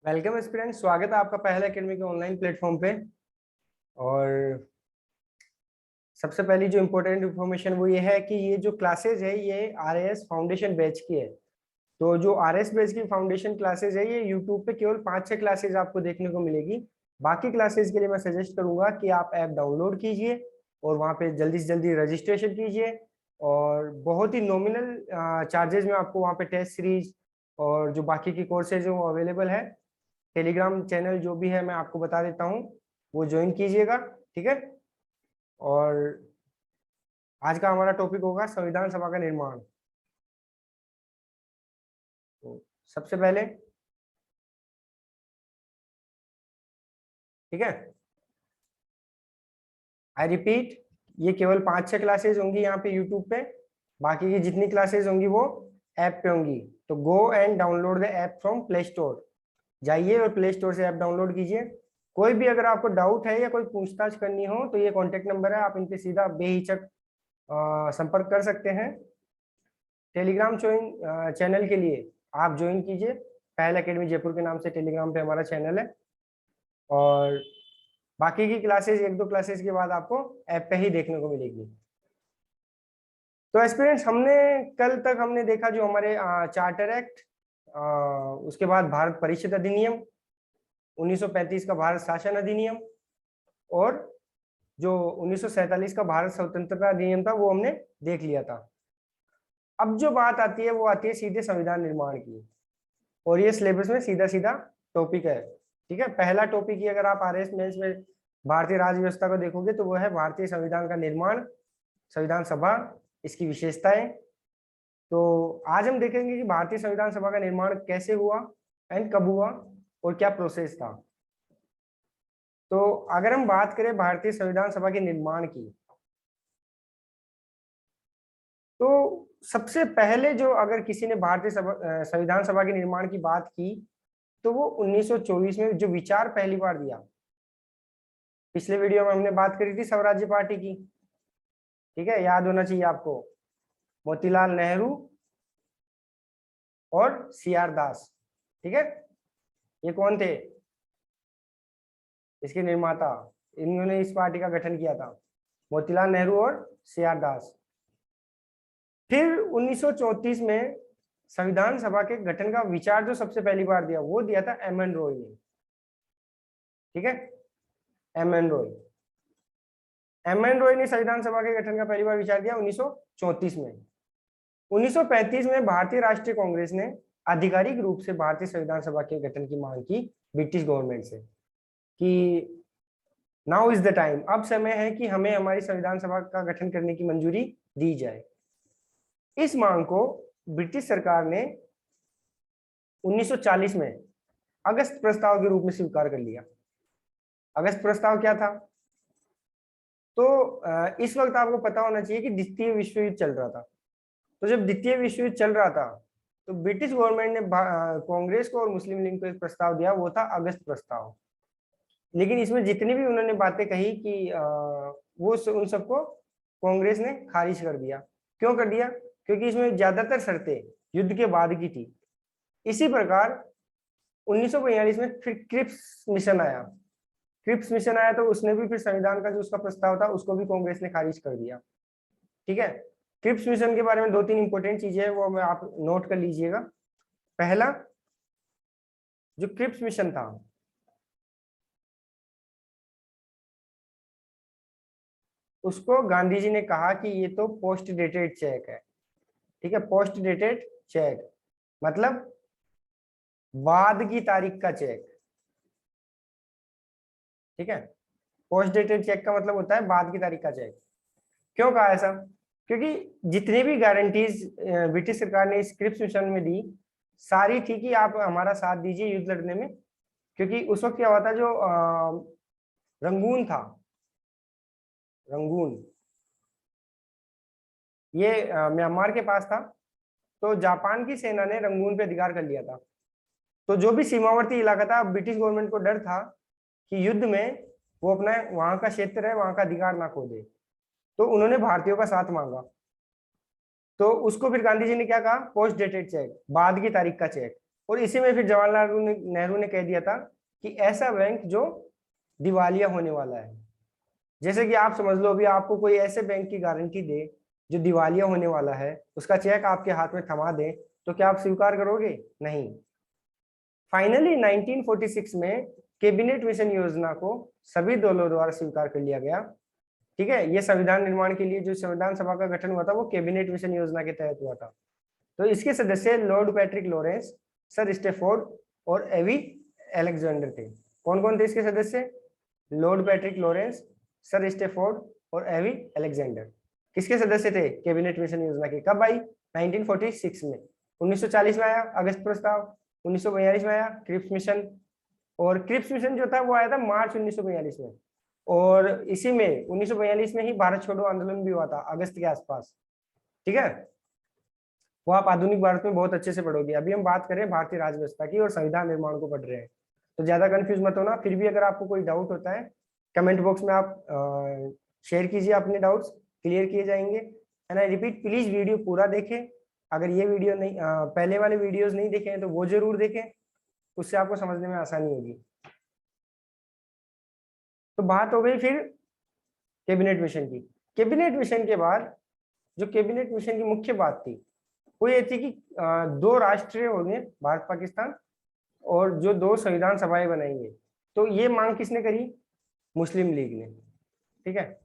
Welcome aspirant, स्वागत है आपका पहले एकेडमी के ऑनलाइन प्लेटफॉर्म पे। और सबसे पहली जो इम्पोर्टेंट इन्फॉर्मेशन वो ये है कि ये जो क्लासेज है ये आरएएस फाउंडेशन बैच की है। तो जो आरएस बैच की फाउंडेशन क्लासेज है ये यूट्यूब पे केवल 5-6 क्लासेज आपको देखने को मिलेगी। बाकी क्लासेज के लिए मैं सजेस्ट करूंगा कि आप ऐप डाउनलोड कीजिए और वहाँ पे जल्दी से जल्दी रजिस्ट्रेशन कीजिए। और बहुत ही नॉमिनल चार्जेस में आपको वहाँ पे टेस्ट सीरीज और जो बाकी की कोर्सेज है वो अवेलेबल है। टेलीग्राम चैनल जो भी है मैं आपको बता देता हूँ, वो ज्वाइन कीजिएगा, ठीक है। और आज का हमारा टॉपिक होगा संविधान सभा का निर्माण। तो सबसे पहले, ठीक है, आई रिपीट, ये केवल 5-6 क्लासेस होंगी यहाँ पे यूट्यूब पे। बाकी की जितनी क्लासेस होंगी वो ऐप पे होंगी। तो go and download the app from play store. जाइए और प्ले स्टोर से ऐप डाउनलोड कीजिए। कोई भी अगर आपको डाउट है या कोई पूछताछ करनी हो तो ये कॉन्टेक्ट नंबर है, आप इन पे सीधा बेहिचक संपर्क कर सकते हैं। टेलीग्राम ज्वाइन चैनल के लिए आप ज्वाइन कीजिए, पहल एकेडमी जयपुर के नाम से टेलीग्राम पे हमारा चैनल है। और बाकी की क्लासेस 1-2 क्लासेस के बाद आपको ऐप पे ही देखने को मिलेगी। तो एक्सपीरियंस हमने कल तक हमने देखा जो हमारे चार्टर एक्ट, उसके बाद भारत परिषद अधिनियम, 1935 का भारत शासन अधिनियम और जो 1947 का भारत स्वतंत्रता अधिनियम था वो हमने देख लिया था। अब जो बात आती है वो आती है सीधे संविधान निर्माण की, और ये सिलेबस में सीधा सीधा टॉपिक है, ठीक है। पहला टॉपिक ही अगर आप आरएस मेंस में भारतीय राज्य व्यवस्था को देखोगे तो वो है भारतीय संविधान का निर्माण, संविधान सभा, इसकी विशेषताएं। तो आज हम देखेंगे कि भारतीय संविधान सभा का निर्माण कैसे हुआ एंड कब हुआ और क्या प्रोसेस था। तो अगर हम बात करें भारतीय संविधान सभा के निर्माण की, तो सबसे पहले जो अगर किसी ने भारतीय संविधान सभा के निर्माण की बात की तो वो 1924 में जो विचार पहली बार दिया। पिछले वीडियो में हमने बात करी थी स्वराज्य पार्टी की, ठीक है, याद होना चाहिए आपको। मोतीलाल नेहरू और सीआर दास, ठीक है, ये कौन थे? इसके निर्माता, इन्होंने इस पार्टी का गठन किया था, मोतीलाल नेहरू और सीआर दास। फिर 1934 में संविधान सभा के गठन का विचार जो सबसे पहली बार दिया वो दिया था एम एन रॉय ने, ठीक है, M N Roy. M N Roy ने संविधान सभा के गठन का पहली बार विचार दिया 1934 में। 1935 में भारतीय राष्ट्रीय कांग्रेस ने आधिकारिक रूप से भारतीय संविधान सभा के गठन की मांग की ब्रिटिश गवर्नमेंट से कि नाउ इज द टाइम, अब समय है कि हमें हमारी संविधान सभा का गठन करने की मंजूरी दी जाए। इस मांग को ब्रिटिश सरकार ने 1940 में अगस्त प्रस्ताव के रूप में स्वीकार कर लिया। अगस्त प्रस्ताव क्या था? तो इस वक्त आपको पता होना चाहिए कि द्वितीय विश्व युद्ध चल रहा था। तो जब द्वितीय विश्व युद्ध चल रहा था तो ब्रिटिश गवर्नमेंट ने कांग्रेस को और मुस्लिम लीग को एक प्रस्ताव दिया, वो था अगस्त प्रस्ताव। लेकिन इसमें जितनी भी उन्होंने बातें कही कि वो उन सबको कांग्रेस ने खारिज कर दिया। क्यों कर दिया? क्योंकि इसमें ज्यादातर शर्तें युद्ध के बाद की थी। इसी प्रकार 1942 में फिर क्रिप्स मिशन आया। क्रिप्स मिशन आया तो उसने भी फिर संविधान का जो उसका प्रस्ताव था उसको भी कांग्रेस ने खारिज कर दिया, ठीक है। क्रिप्स मिशन के बारे में 2-3 इंपॉर्टेंट चीजें हैं, वो मैं आप नोट कर लीजिएगा। पहला, जो क्रिप्स मिशन था उसको गांधी जी ने कहा कि ये तो पोस्ट डेटेड चेक है, ठीक है। पोस्ट डेटेड चेक मतलब बाद की तारीख का चेक, ठीक है। पोस्ट डेटेड चेक का मतलब होता है बाद की तारीख का चेक। क्यों कहा ऐसा? क्योंकि जितनी भी गारंटीज ब्रिटिश सरकार ने इस क्रिप्स मिशन में दी सारी थी कि आप हमारा साथ दीजिए युद्ध लड़ने में। क्योंकि उस वक्त क्या हुआ था, जो रंगून था, रंगून ये म्यांमार के पास था। तो जापान की सेना ने रंगून पे अधिकार कर लिया था। तो जो भी सीमावर्ती इलाका था, ब्रिटिश गवर्नमेंट को डर था कि युद्ध में वो अपना वहां का क्षेत्र है वहां का अधिकार ना खो दे, तो उन्होंने भारतीयों का साथ मांगा। तो उसको फिर गांधी जी ने क्या कहा? पोस्ट डेटेड चेक, बाद की तारीख का चेक। और इसी में फिर जवाहरलाल नेहरू ने कह दिया था कि ऐसा बैंक जो दिवालिया होने वाला है, जैसे कि आप समझ लो अभी आपको कोई ऐसे बैंक की गारंटी दे जो दिवालिया होने वाला है, उसका चेक आपके हाथ में थमा दे, तो क्या आप स्वीकार करोगे? नहीं। फाइनली 1946 में कैबिनेट मिशन योजना को सभी दलों द्वारा स्वीकार कर लिया गया। ठीक है, ये संविधान निर्माण के लिए जो संविधान सभा का गठन हुआ था वो कैबिनेट मिशन योजना के तहत हुआ था। तो इसके सदस्य Lord Patrick Lawrence, sir Stafford और एवी अलेक्जेंडर थे। कौन कौन थे इसके सदस्य? Lord Patrick Lawrence, sir Stafford और एवी अलेक्जेंडर। किसके सदस्य थे कैबिनेट मिशन योजना के? कब आई? 1946 में। 1940 में आया अगस्त प्रस्ताव, 1942 में आया क्रिप्स मिशन, और क्रिप्स मिशन जो था वो आया था मार्च 1942 में, और इसी में 1942 में ही भारत छोड़ो आंदोलन भी हुआ था अगस्त के आसपास। ठीक है, वो आप आधुनिक भारत में बहुत अच्छे से पढ़ोगे। अभी हम बात करें भारतीय राज्य व्यवस्था की और संविधान निर्माण को पढ़ रहे हैं, तो ज्यादा कंफ्यूज मत होना। फिर भी अगर आपको कोई डाउट होता है कमेंट बॉक्स में आप शेयर कीजिए, अपने डाउट्स क्लियर किए जाएंगे। And I repeat, please video पूरा देखें। अगर ये वीडियो नहीं पहले वाले वीडियोस नहीं देखे हैं तो वो जरूर देखें, उससे आपको समझने में आसानी होगी। तो बात हो गई फिर कैबिनेट मिशन की। कैबिनेट मिशन के बाद जो कैबिनेट मिशन की मुख्य बात थी वो ये थी कि दो राष्ट्र होंगे, भारत पाकिस्तान, और जो दो संविधान सभाएं बनाएंगे। तो ये मांग किसने करी? मुस्लिम लीग ने। ठीक है,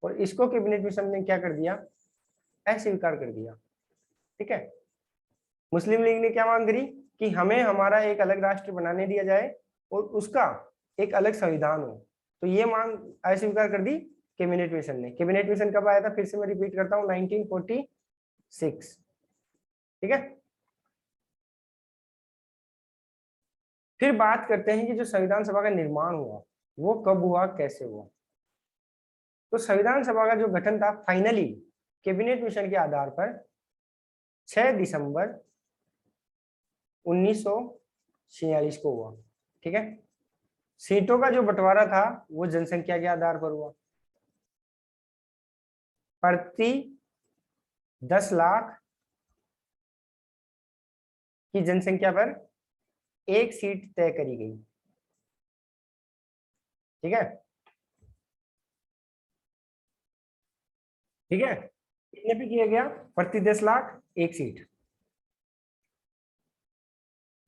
और इसको कैबिनेट मिशन ने क्या कर दिया? अस्वीकार कर दिया। ठीक है, मुस्लिम लीग ने क्या मांग करी कि हमें हमारा एक अलग राष्ट्र बनाने दिया जाए और उसका एक अलग संविधान हो। तो ये मांग अस्वीकार कर दी कैबिनेट मिशन ने। कैबिनेट मिशन कब आया था? फिर से मैं रिपीट करता हूँ, 1946। ठीक है, फिर बात करते हैं कि जो संविधान सभा का निर्माण हुआ वो कब हुआ, कैसे हुआ। तो संविधान सभा का जो गठन था फाइनली कैबिनेट मिशन के आधार पर 6 दिसंबर 1946 को हुआ। ठीक है, सीटों का जो बंटवारा था वो जनसंख्या के आधार पर हुआ। प्रति 10 लाख की जनसंख्या पर एक सीट तय करी गई। ठीक है, ठीक है, कितने पे किया गया? प्रति 10 लाख एक सीट।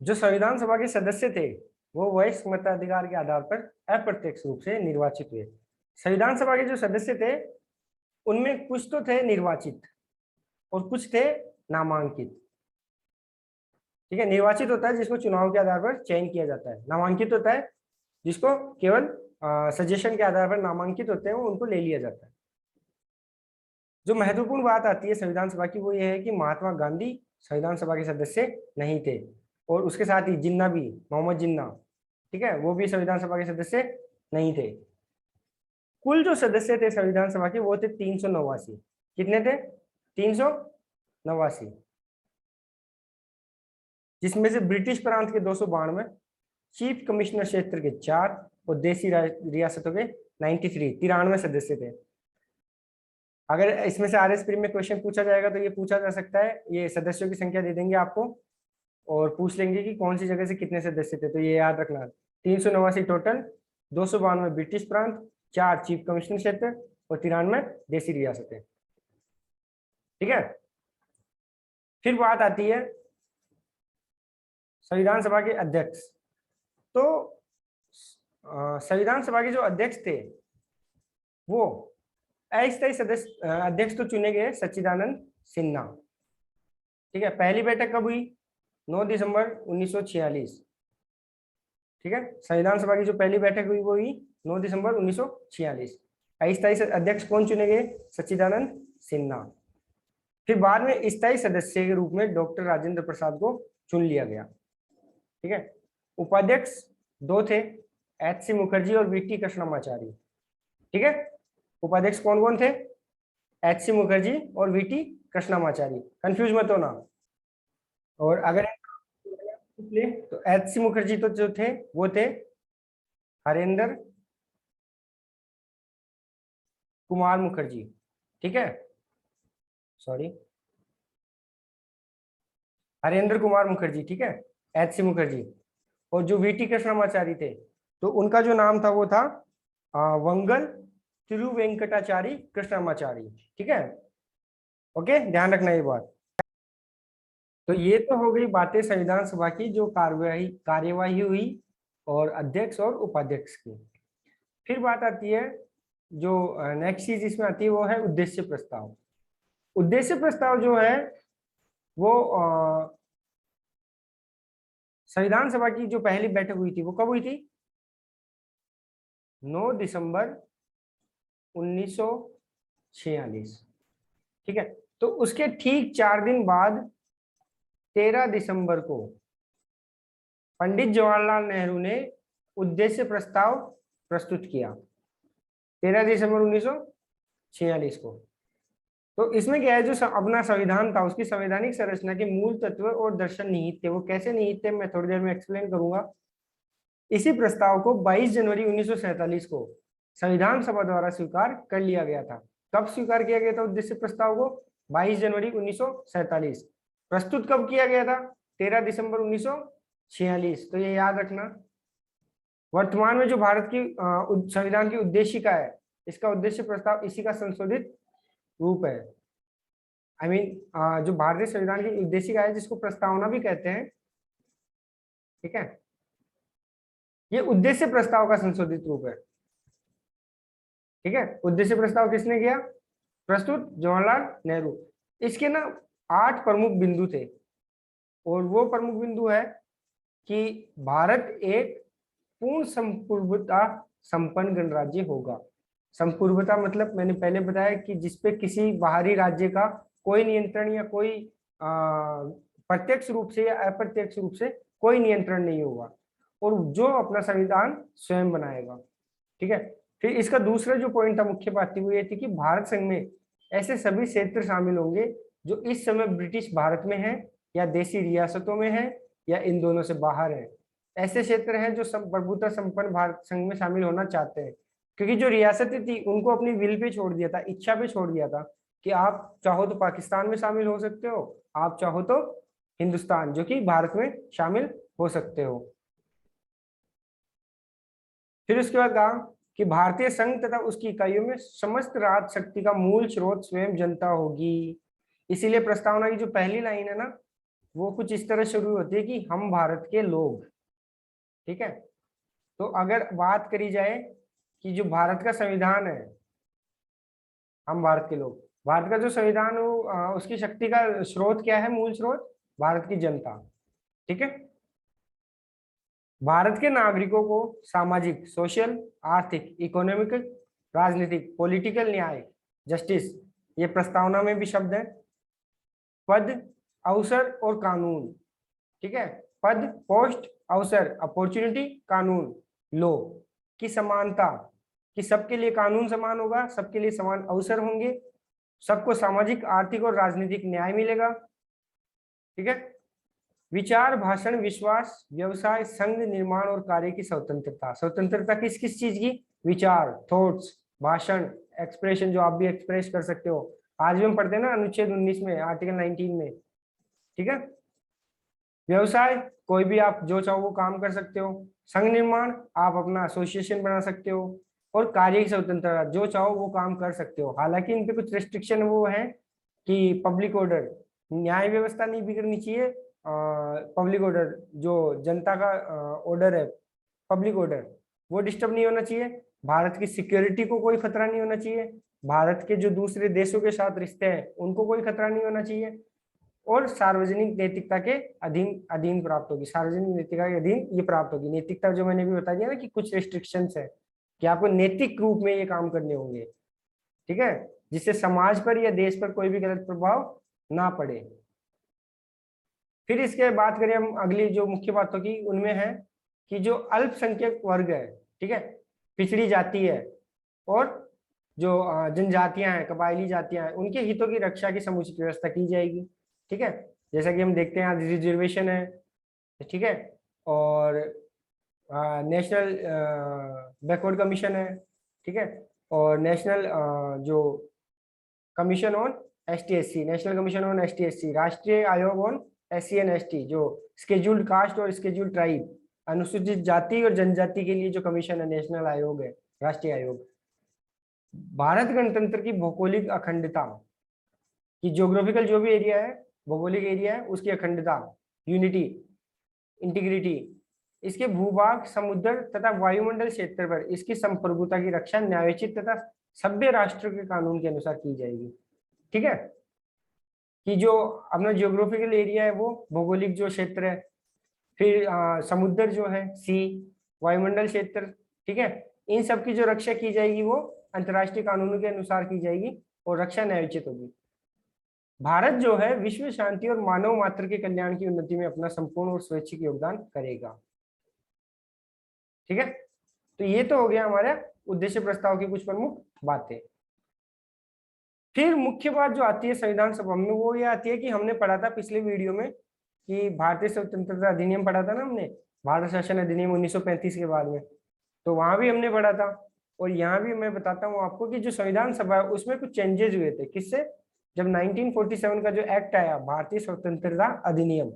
जो संविधान सभा के सदस्य थे वो वयस्क मताधिकार के आधार पर अप्रत्यक्ष रूप से निर्वाचित हुए। संविधान सभा के जो सदस्य थे उनमें कुछ तो थे निर्वाचित और कुछ थे नामांकित। ठीक है, निर्वाचित होता है जिसको चुनाव के आधार पर चयन किया जाता है, नामांकित होता है जिसको केवल सजेशन के आधार पर नामांकित होते हैं वो उनको ले लिया जाता है। जो महत्वपूर्ण बात आती है संविधान सभा की वो ये है कि महात्मा गांधी संविधान सभा के सदस्य नहीं थे, और उसके साथ ही जिन्ना भी, मोहम्मद जिन्ना, ठीक है, वो भी संविधान सभा के सदस्य नहीं थे। कुल जो सदस्य थे संविधान सभा के वो थे 389। कितने थे? 389, जिसमें से ब्रिटिश प्रांत के 292, चीफ कमिश्नर क्षेत्र के 4 और देसी रियासतों के 93 सदस्य थे। अगर इसमें से RS प्रीम में क्वेश्चन पूछा जाएगा तो ये पूछा जा सकता है, ये सदस्यों की संख्या दे देंगे आपको और पूछ लेंगे कि कौन सी जगह से कितने सदस्य थे, तो ये याद रखना। 389 टोटल, 292 ब्रिटिश प्रांत, 4 चीफ कमिश्नर क्षेत्र और 93 देसी रियासतें। ठीक है, फिर बात आती है संविधान सभा के अध्यक्ष। तो संविधान सभा के जो अध्यक्ष थे वो अस्थायी सदस्य अध्यक्ष तो चुने गए सच्चिदानंद सिन्हा। ठीक है, पहली बैठक कब हुई? 9 दिसंबर 1946। ठीक है, संविधान सभा की जो पहली बैठक हुई वो हुई 9 दिसंबर 1946। अस्थायी अध्यक्ष कौन चुने गए? सच्चिदानंद सिन्हा। फिर बाद में स्थायी सदस्य के रूप में डॉक्टर राजेंद्र प्रसाद को चुन लिया गया। ठीक है, उपाध्यक्ष 2 थे, HC मुखर्जी और VT कृष्णमाचारी। ठीक है, उपाध्यक्ष कौन कौन थे? HC मुखर्जी और VT कृष्णमाचारी, कंफ्यूज मत होना। और अगर तो HC मुखर्जी तो जो थे वो थे हरेंद्र कुमार मुखर्जी। ठीक है, सॉरी, हरेंद्र कुमार मुखर्जी। ठीक है, एच.सी. मुखर्जी। और जो वी.टी. कृष्णमाचारी थे, तो उनका जो नाम था वो था वंगल तिरुवेंकटाचारी कृष्णमाचारी। ठीक है, ओके, ध्यान रखना ये बात। तो ये तो हो गई बातें संविधान सभा की, जो कार्यवाही कार्यवाही हुई और अध्यक्ष और उपाध्यक्ष की। फिर बात आती है, जो नेक्स्ट चीज इसमें आती है वो है उद्देश्य प्रस्ताव। उद्देश्य प्रस्ताव जो है वो संविधान सभा की जो पहली बैठक हुई थी वो कब हुई थी? 9 दिसंबर 1946। ठीक है, तो उसके ठीक 4 दिन बाद 13 दिसंबर को पंडित जवाहरलाल नेहरू ने उद्देश्य प्रस्ताव प्रस्तुत किया, 13 दिसंबर 1946 को। तो इसमें क्या है, जो अपना संविधान था उसकी संवैधानिक संरचना के मूल तत्व और दर्शन निहित थे। वो कैसे निहित थे मैं थोड़ी देर में एक्सप्लेन करूंगा। इसी प्रस्ताव को 22 जनवरी 1947 को संविधान सभा द्वारा स्वीकार कर लिया गया था। कब स्वीकार किया गया था उद्देश्य प्रस्ताव को? 22 जनवरी 1947। प्रस्तुत कब किया गया था? 13 दिसंबर 1946। तो ये याद रखना। वर्तमान में जो भारत की संविधान की उद्देशिका है, इसका उद्देश्य प्रस्ताव इसी का संशोधित रूप है। आई मीन जो भारतीय संविधान की उद्देशिका है, जिसको प्रस्तावना भी कहते हैं, ठीक है, ये उद्देश्य प्रस्ताव का संशोधित रूप है। ठीक है, उद्देश्य प्रस्ताव किसने किया? प्रस्तुत जवाहरलाल नेहरू। इसके ना 8 प्रमुख बिंदु थे, और वो प्रमुख बिंदु है कि भारत एक पूर्ण संप्रभुता संपन्न गणराज्य होगा। संप्रभुता मतलब मैंने पहले बताया कि जिसपे किसी बाहरी राज्य का कोई नियंत्रण या कोई प्रत्यक्ष रूप से या अप्रत्यक्ष रूप से कोई नियंत्रण नहीं होगा, और जो अपना संविधान स्वयं बनाएगा। ठीक है, फिर इसका दूसरा जो पॉइंट था, मुख्य बात थी, वो ये थी कि भारत संघ में ऐसे सभी क्षेत्र शामिल होंगे जो इस समय ब्रिटिश भारत में है या देशी रियासतों में है या इन दोनों से बाहर है। ऐसे क्षेत्र हैं जो प्रभुता संपन्न भारत संघ में शामिल होना चाहते हैं, क्योंकि जो रियासतें थी उनको अपनी विल पे छोड़ दिया था, इच्छा पे छोड़ दिया था कि आप चाहो तो पाकिस्तान में शामिल हो सकते हो, आप चाहो तो हिंदुस्तान जो कि भारत में शामिल हो सकते हो। फिर उसके बाद कहा कि भारतीय संघ तथा उसकी इकाइयों में समस्त राज शक्ति का मूल स्रोत स्वयं जनता होगी। इसीलिए प्रस्तावना की जो पहली लाइन है ना, वो कुछ इस तरह शुरू होती है कि हम भारत के लोग। ठीक है, तो अगर बात करी जाए कि जो भारत का संविधान है, हम भारत के लोग, भारत का जो संविधान हो उसकी शक्ति का स्रोत क्या है? मूल स्रोत भारत की जनता। ठीक है, भारत के नागरिकों को सामाजिक, सोशल, आर्थिक, इकोनॉमिक, राजनीतिक, पॉलिटिकल न्याय, जस्टिस, ये प्रस्तावना में भी शब्द है, पद, अवसर और कानून। ठीक है, पद, पोस्ट, अवसर, अपॉर्चुनिटी, कानून, लो की समानता, कि सबके लिए कानून समान होगा, सबके लिए समान अवसर होंगे, सबको सामाजिक, आर्थिक और राजनीतिक न्याय मिलेगा। ठीक है, विचार, भाषण, विश्वास, व्यवसाय, संघ, निर्माण और कार्य की स्वतंत्रता। स्वतंत्रता किस किस चीज की? विचार, थॉट्स, भाषण, एक्सप्रेशन, जो आप भी एक्सप्रेस कर सकते हो। आज भी हम पढ़ते हैं ना अनुच्छेद 19 में, आर्टिकल 19 में। ठीक है, व्यवसाय, कोई भी आप जो चाहो वो काम कर सकते हो। संघ निर्माण, आप अपना एसोसिएशन बना सकते हो। और कार्य की स्वतंत्रता, जो चाहो वो काम कर सकते हो। हालांकि इन पे कुछ रेस्ट्रिक्शन वो है कि पब्लिक ऑर्डर, न्याय व्यवस्था नहीं बिगड़नी चाहिए, पब्लिक ऑर्डर जो जनता का ऑर्डर है, पब्लिक ऑर्डर, वो डिस्टर्ब नहीं होना चाहिए। भारत की सिक्योरिटी को कोई खतरा नहीं होना चाहिए। भारत के जो दूसरे देशों के साथ रिश्ते हैं उनको कोई खतरा नहीं होना चाहिए। और सार्वजनिक नैतिकता के अधीन अधीन प्राप्त होगी, सार्वजनिक नैतिकता के अधीन ये प्राप्त होगी। नैतिकता जो मैंने भी बता दिया ना कि कुछ रेस्ट्रिक्शंस है कि आपको नैतिक रूप में ये काम करने होंगे। ठीक है, जिससे समाज पर या देश पर कोई भी गलत प्रभाव ना पड़े। फिर इसके बात करें हम अगली जो मुख्य बातों की, उनमें है कि जो अल्पसंख्यक वर्ग है, ठीक है, पिछड़ी जाति है, और जो जनजातियां हैं, कबायली जातियां हैं, उनके हितों की रक्षा की समुचित व्यवस्था की जाएगी। ठीक है, जैसा कि हम देखते हैं आज रिजर्वेशन है, ठीक है, और नेशनल बैकवर्ड कमीशन है, ठीक है, और नेशनल जो commission on ST SC, national commission on ST SC, राष्ट्रीय आयोग ऑन SC and ST जो स्केड्यूल्ड कास्ट और स्केड्यूल्ड ट्राइब, अनुसूचित जाति और जनजाति के लिए जो कमीशन है, नेशनल आयोग है, राष्ट्रीय आयोग। भारत गणतंत्र की भौगोलिक अखंडता, कि ज्योग्राफिकल जो भी एरिया है, भौगोलिक एरिया है, उसकी अखंडता, यूनिटी, इंटीग्रिटी, इसके भूभाग, समुद्र तथा वायुमंडल क्षेत्र पर इसकी संप्रभुता की रक्षा न्यायोचित तथा सभ्य राष्ट्र के कानून के अनुसार की जाएगी। ठीक है, कि जो अपना ज्योग्राफिकल एरिया है वो भौगोलिक जो क्षेत्र है, फिर समुद्र जो है सी, वायुमंडल क्षेत्र, ठीक है, इन सब की जो रक्षा की जाएगी वो अंतर्राष्ट्रीय कानूनों के अनुसार की जाएगी और रक्षा न्यायोचित होगी। भारत जो है विश्व शांति और मानव मात्र के कल्याण की उन्नति में अपना संपूर्ण और स्वैच्छिक योगदान करेगा। ठीक है, तो ये तो हो गया हमारा उद्देश्य प्रस्ताव की कुछ प्रमुख बातें। फिर मुख्य बात जो आती है संविधान सभा में वो ये आती है कि हमने पढ़ा था पिछले वीडियो में कि भारतीय स्वतंत्रता अधिनियम पढ़ा था ना हमने, भारत शासन अधिनियम 1935 के बाद में, तो वहां भी हमने पढ़ा था। और यहाँ भी मैं बताता हूँ आपको कि जो संविधान सभा है उसमें कुछ चेंजेस हुए थे। किससे? जब 1947 का जो एक्ट आया, भारतीय स्वतंत्रता अधिनियम,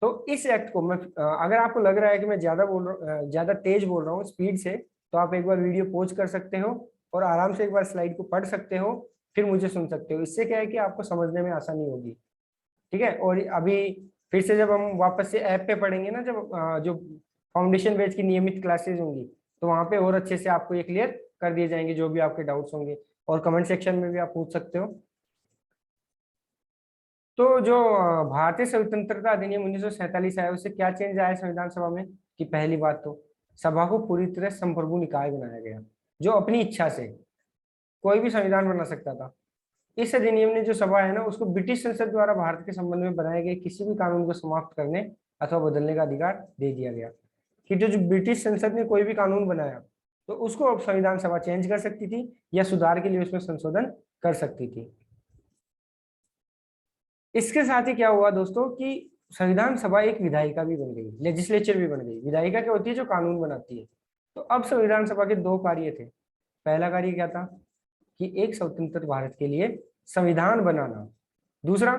तो इस एक्ट को मैं अगर आपको लग रहा है कि मैं ज्यादा तेज बोल रहा हूँ स्पीड से, तो आप एक बार वीडियो पॉज कर सकते हो और आराम से एक बार स्लाइड को पढ़ सकते हो, फिर मुझे सुन सकते हो। इससे क्या है कि आपको समझने में आसानी होगी। ठीक है, और अभी फिर से जब हम वापस से ऐप पे पढ़ेंगे ना, जब जो फाउंडेशन बैच की नियमित क्लासेस होंगी, तो वहां पे और अच्छे से आपको ये क्लियर कर दिए जाएंगे जो भी आपके डाउट्स होंगे, और कमेंट सेक्शन में भी आप पूछ सकते हो। तो जो भारतीय स्वतंत्रता अधिनियम 1947 आया, उससे क्या चेंज आया संविधान सभा में? कि पहली बात तो सभा को पूरी तरह संप्रभु निकाय बनाया गया, जो अपनी इच्छा से कोई भी संविधान बना सकता था। इस अधिनियम ने जो सभा है ना, उसको ब्रिटिश संसद द्वारा भारत के संबंध में बनाए गए किसी भी कानून को समाप्त करने अथवा बदलने का अधिकार दे दिया गया। कि जो ब्रिटिश संसद ने कोई भी कानून बनाया तो उसको अब संविधान सभा चेंज कर सकती थी या सुधार के लिए उसमें संशोधन कर सकती थी। इसके साथ ही क्या हुआ दोस्तों कि संविधान सभा एक विधायिका भी बन गई, लेजिस्लेचर भी बन गई। विधायिका क्या होती है? जो कानून बनाती है। तो अब संविधान सभा के दो कार्य थे। पहला कार्य क्या था? कि एक स्वतंत्र भारत के लिए संविधान बनाना, दूसरा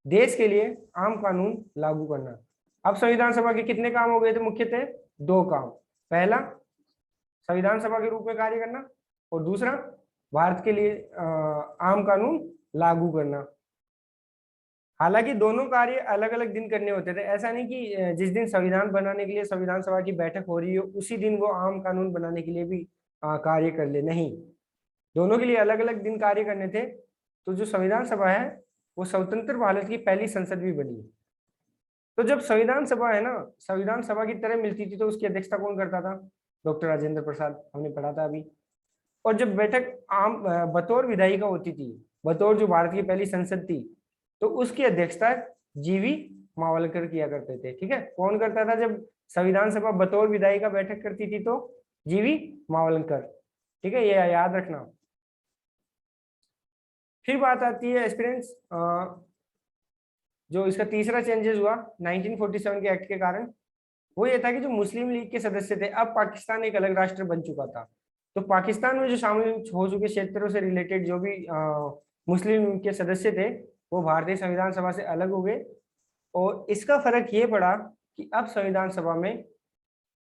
देश के लिए आम कानून लागू करना। अब संविधान सभा के कितने काम हो गए थे? मुख्यतः दो काम। पहला, संविधान सभा के रूप में कार्य करना, और दूसरा भारत के लिए आम कानून लागू करना। हालांकि दोनों कार्य अलग अलग दिन करने होते थे। ऐसा नहीं कि जिस दिन संविधान बनाने के लिए संविधान सभा की बैठक हो रही हो उसी दिन वो आम कानून बनाने के लिए भी कार्य कर ले, नहीं, दोनों के लिए अलग अलग दिन कार्य करने थे। तो जो संविधान सभा है वो स्वतंत्र भारत की पहली संसद भी बनी। तो जब संविधान सभा है ना, संविधान सभा की तरह मिलती थी, तो उसकी अध्यक्षता कौन करता था? डॉक्टर राजेंद्र प्रसाद, हमने पढ़ा था अभी। और जब बैठक आम बतौर विधायिका होती थी, बतौर जो भारत की पहली संसद थी, तो उसकी अध्यक्षता जीवी मावलकर किया करते थे। ठीक है, कौन करता था जब संविधान सभा बतौर विधायिका बैठक करती थी? तो जीवी मावलकर। ठीक है, ये याद रखना। फिर बात आती है एस्पिरेंट्स, जो इसका तीसरा चेंजेस हुआ 1947 के एक्ट के कारण, वो ये था कि जो मुस्लिम लीग के सदस्य थे, अब पाकिस्तान एक अलग राष्ट्र बन चुका था। तो पाकिस्तान में जो शामिल हो चुके क्षेत्रों से रिलेटेड जो भी मुस्लिम लीग के सदस्य थे, वो भारतीय संविधान सभा से अलग हो गए। और इसका फर्क ये पड़ा कि अब संविधान सभा में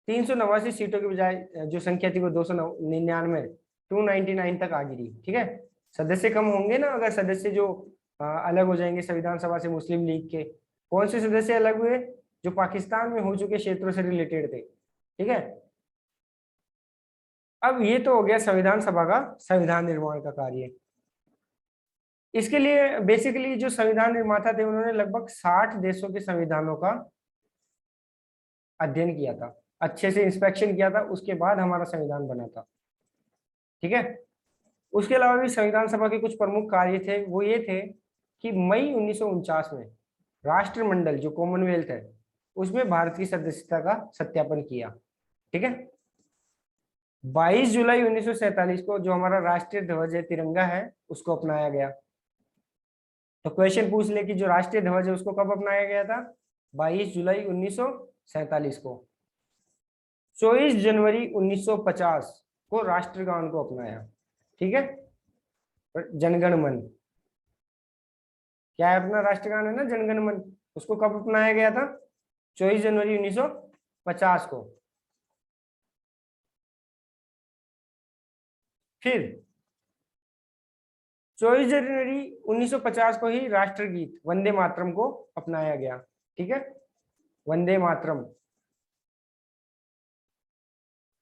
389 सीटों के बजाय जो संख्या थी वो 299, 299 तक आ गिरी। ठीक है, सदस्य कम होंगे ना अगर सदस्य जो अलग हो जाएंगे संविधान सभा से मुस्लिम लीग के। कौन से सदस्य अलग हुए? जो पाकिस्तान में हो चुके क्षेत्रों से रिलेटेड थे। ठीक है, अब ये तो हो गया संविधान सभा का संविधान निर्माण का कार्य। इसके लिए बेसिकली जो संविधान निर्माता थे उन्होंने लगभग 60 देशों के संविधानों का अध्ययन किया था, अच्छे से इंस्पेक्शन किया था, उसके बाद हमारा संविधान बना था। ठीक है, उसके अलावा भी संविधान सभा के कुछ प्रमुख कार्य थे। वो ये थे कि मई 1949 में राष्ट्रमंडल जो कॉमनवेल्थ है उसमें भारत की सदस्यता का सत्यापन किया। ठीक है, 22 जुलाई 1947 को जो हमारा राष्ट्रीय ध्वज है, तिरंगा है, उसको अपनाया गया। तो क्वेश्चन पूछ ले कि जो राष्ट्रीय ध्वज है उसको कब अपनाया गया था? 22 जुलाई 1947 को। 24 जनवरी 1950 को राष्ट्रगान को अपनाया। ठीक है, जनगण मन। क्या है अपना राष्ट्रगान है ना, जनगण मन। उसको कब अपनाया गया था? 24 जनवरी 1950 को। फिर 24 जनवरी 1950 को ही राष्ट्रगीत वंदे मातरम को अपनाया गया। ठीक है, वंदे मातरम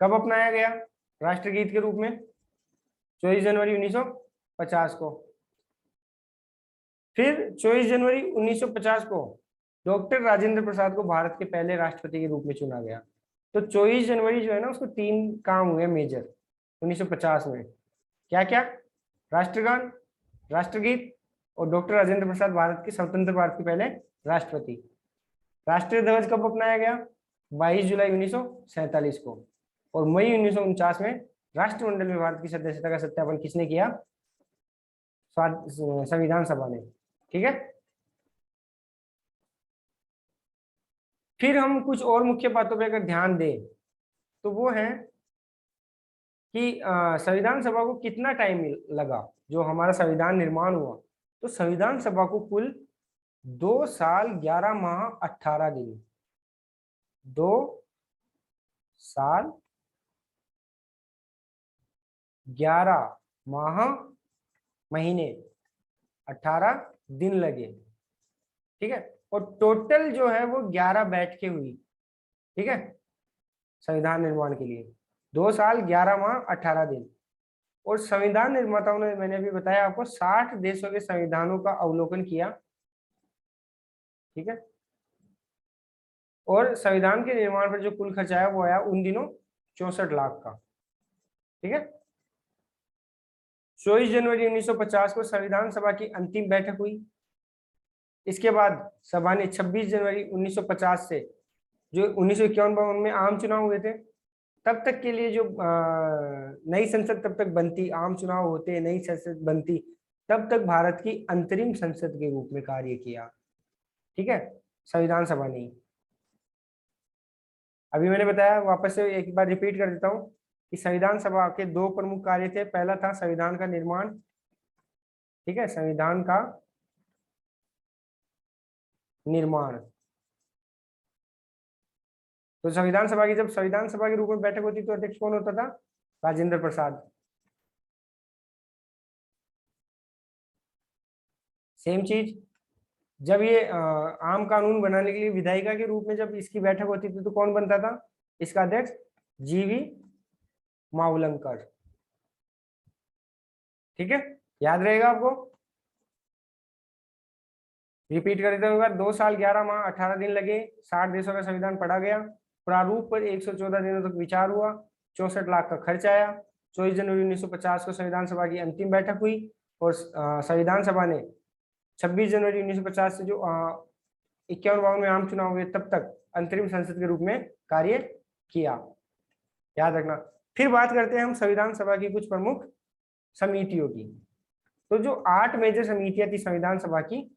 कब अपनाया गया राष्ट्रगीत के रूप में? 24 जनवरी 1950 को। फिर 24 जनवरी 1950 को डॉक्टर राजेंद्र प्रसाद को भारत के पहले राष्ट्रपति के रूप में चुना गया। तो 24 जनवरी जो है ना, उसको 3 काम हुए मेजर 1950 में। क्या क्या? राष्ट्रगान, राष्ट्रगीत, और डॉक्टर राजेंद्र प्रसाद भारत के स्वतंत्र भारत के पहले राष्ट्रपति। राष्ट्रीय ध्वज कब अपनाया गया? 22 जुलाई 1947 को। और मई 1949 में राष्ट्रमंडल में भारत की सदस्यता का सत्यापन किसने किया? संविधान सभा ने। ठीक है, फिर हम कुछ और मुख्य बातों पर अगर ध्यान दें तो वो है कि संविधान सभा को कितना टाइम लगा जो हमारा संविधान निर्माण हुआ। तो संविधान सभा को कुल 2 साल 11 माह 18 दिन, 2 साल 11 माह महीने 18 दिन लगे। ठीक है, और टोटल जो है वो 11 बैठकें हुई। ठीक है, संविधान निर्माण के लिए 2 साल 11 माह 18 दिन। और संविधान निर्माताओं ने, मैंने अभी बताया आपको, 60 देशों के संविधानों का अवलोकन किया। ठीक है, और संविधान के निर्माण पर जो कुल खर्च आया वो आया उन दिनों 64 लाख का। ठीक है, 24 जनवरी 1950 को संविधान सभा की अंतिम बैठक हुई। इसके बाद सभा ने 26 जनवरी 1950 से, जो 1951 में आम चुनाव हुए थे, तब तक के लिए जो नई संसद तब तक बनती, आम चुनाव होते, नई संसद बनती, तब तक भारत की अंतरिम संसद के रूप में कार्य किया। ठीक है, संविधान सभा ने। अभी मैंने बताया, वापस से एक बार रिपीट कर देता हूँ कि संविधान सभा के 2 प्रमुख कार्य थे। पहला था संविधान का निर्माण। ठीक है, संविधान का निर्माण। तो संविधान सभा की, जब संविधान सभा के रूप में बैठक होती तो अध्यक्ष कौन होता था? राजेंद्र प्रसाद। सेम चीज, जब ये आम कानून बनाने के लिए विधायिका के रूप में जब इसकी बैठक होती थी तो कौन बनता था इसका अध्यक्ष? जीवी मावलंकर। ठीक है, याद रहेगा आपको। रिपीट कर देता हूँ, 2 साल 11 माह 18 दिन लगे, 60 देशों का संविधान पढ़ा गया, प्रारूप पर 114 दिनों तक विचार हुआ, 64 लाख का खर्च आया। 24 जनवरी 1950 को संविधान सभा की अंतिम बैठक हुई और संविधान सभा ने 26 जनवरी 1950 से जो 51-52 में आम चुनाव हुए तब तक अंतरिम संसद के रूप में कार्य किया। याद रखना। फिर बात करते हैं हम संविधान सभा की कुछ प्रमुख समितियों की। तो जो 8 मेजर समितियां थी संविधान सभा की,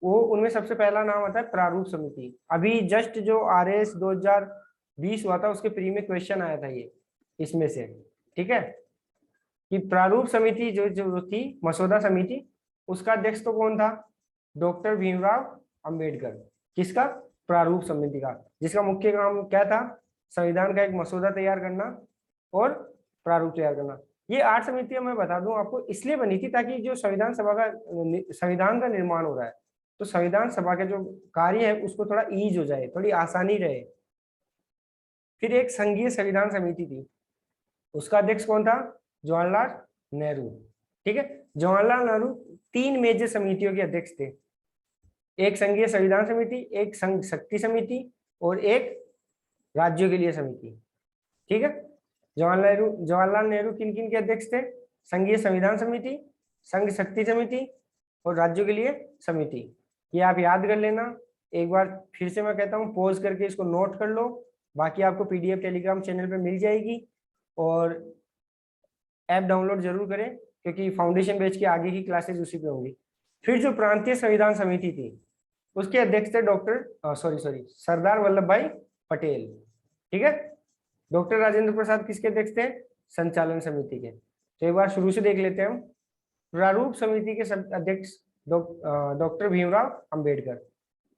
वो उनमें सबसे पहला नाम आता है प्रारूप समिति। अभी जस्ट जो RS 2020 हुआ था उसके प्री में क्वेश्चन आया था ये इसमें से। ठीक है, कि प्रारूप समिति जो जो थी, मसौदा समिति, उसका अध्यक्ष तो कौन था? डॉक्टर भीमराव अंबेडकर। किसका? प्रारूप समिति का, जिसका मुख्य काम क्या था? संविधान का एक मसौदा तैयार करना और प्रारूप तैयार करना। ये 8 समितियां मैं बता दूं आपको इसलिए बनी थी ताकि जो संविधान सभा का, संविधान का निर्माण हो रहा है तो संविधान सभा का जो कार्य है उसको थोड़ा ईज हो जाए, थोड़ी आसानी रहे। फिर एक संघीय संविधान समिति थी, उसका अध्यक्ष कौन था? जवाहरलाल नेहरू। ठीक है, जवाहरलाल नेहरू 3 मेजर समितियों के अध्यक्ष थे। एक संघीय संविधान समिति, एक संघ शक्ति समिति और एक राज्यों के लिए समिति। ठीक है, जवाहरलाल नेहरू किन किन के अध्यक्ष थे? संघीय संविधान समिति, संघ शक्ति समिति और राज्यों के लिए समिति। ये आप याद कर लेना। एक बार फिर से मैं कहता हूँ, पॉज करके इसको नोट कर लो। बाकी आपको PDF टेलीग्राम चैनल पे मिल जाएगी और ऐप डाउनलोड जरूर करें क्योंकि फाउंडेशन बैच की आगे की क्लासेस उसी पे होंगी। फिर जो प्रांतीय संविधान समिति थी उसके अध्यक्ष थे सरदार वल्लभ भाई पटेल। ठीक है, डॉक्टर राजेंद्र प्रसाद किसके अध्यक्ष थे? संचालन समिति के। तो एक बार शुरू से देख लेते हैं हम। प्रारूप समिति के अध्यक्ष डॉक्टर भीमराव अंबेडकर।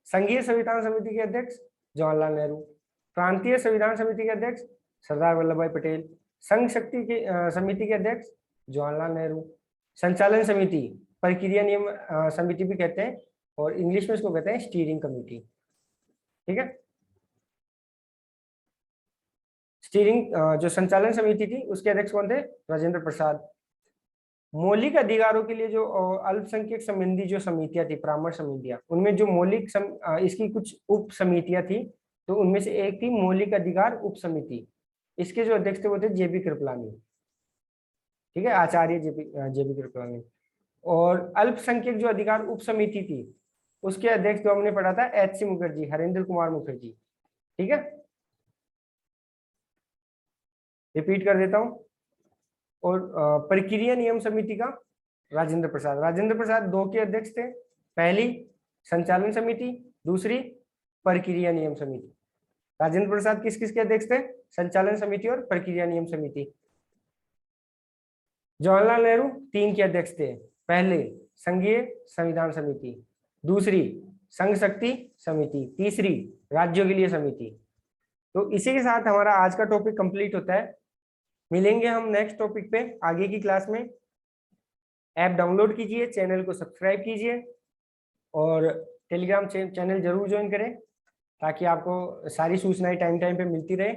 संघीय संविधान समिति के अध्यक्ष जवाहरलाल नेहरू। प्रांतीय संविधान समिति के अध्यक्ष सरदार वल्लभ भाई पटेल। संघ शक्ति के समिति के अध्यक्ष जवाहरलाल नेहरू। संचालन समिति, प्रक्रिया नियम समिति भी कहते हैं, और इंग्लिश में इसको कहते हैं स्टीयरिंग कमेटी। ठीक है, स्टीयरिंग जो संचालन समिति थी उसके अध्यक्ष कौन थे? राजेंद्र प्रसाद। मौलिक अधिकारों के लिए जो अल्पसंख्यक संबंधी जो समितियां थी, परामर्श समितियां, उनमें जो इसकी कुछ उप समितियां थी, तो उनमें से एक थी मौलिक अधिकार उप समिति। इसके जो अध्यक्ष थे वो थे जेबी कृपलानी। ठीक है, आचार्य जेबी कृपलानी। और अल्पसंख्यक जो अधिकार उप समिति थी उसके अध्यक्ष जो हमने पढ़ा था एच.सी. मुखर्जी, हरेंद्र कुमार मुखर्जी। ठीक है, रिपीट कर देता हूं। और प्रक्रिया नियम समिति का राजेंद्र प्रसाद। राजेंद्र प्रसाद दो के अध्यक्ष थे, पहली संचालन समिति, दूसरी प्रक्रिया नियम समिति। राजेंद्र प्रसाद किस किस के अध्यक्ष थे? संचालन समिति और प्रक्रिया नियम समिति। जवाहरलाल नेहरू तीन के अध्यक्ष थे, पहले संघीय संविधान समिति, दूसरी संघ शक्ति समिति, तीसरी राज्यों के लिए समिति। तो इसी के साथ हमारा आज का टॉपिक कंप्लीट होता है। मिलेंगे हम नेक्स्ट टॉपिक पे आगे की क्लास में। ऐप डाउनलोड कीजिए, चैनल को सब्सक्राइब कीजिए और टेलीग्राम चैनल जरूर ज्वाइन करें ताकि आपको सारी सूचनाएं टाइम टाइम पे मिलती रहे।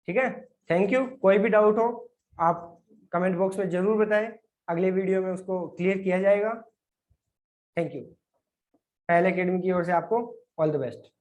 ठीक है, थैंक यू। कोई भी डाउट हो आप कमेंट बॉक्स में जरूर बताएं, अगले वीडियो में उसको क्लियर किया जाएगा। Thank you. पहले एकेडमी की ओर से आपको ऑल द बेस्ट।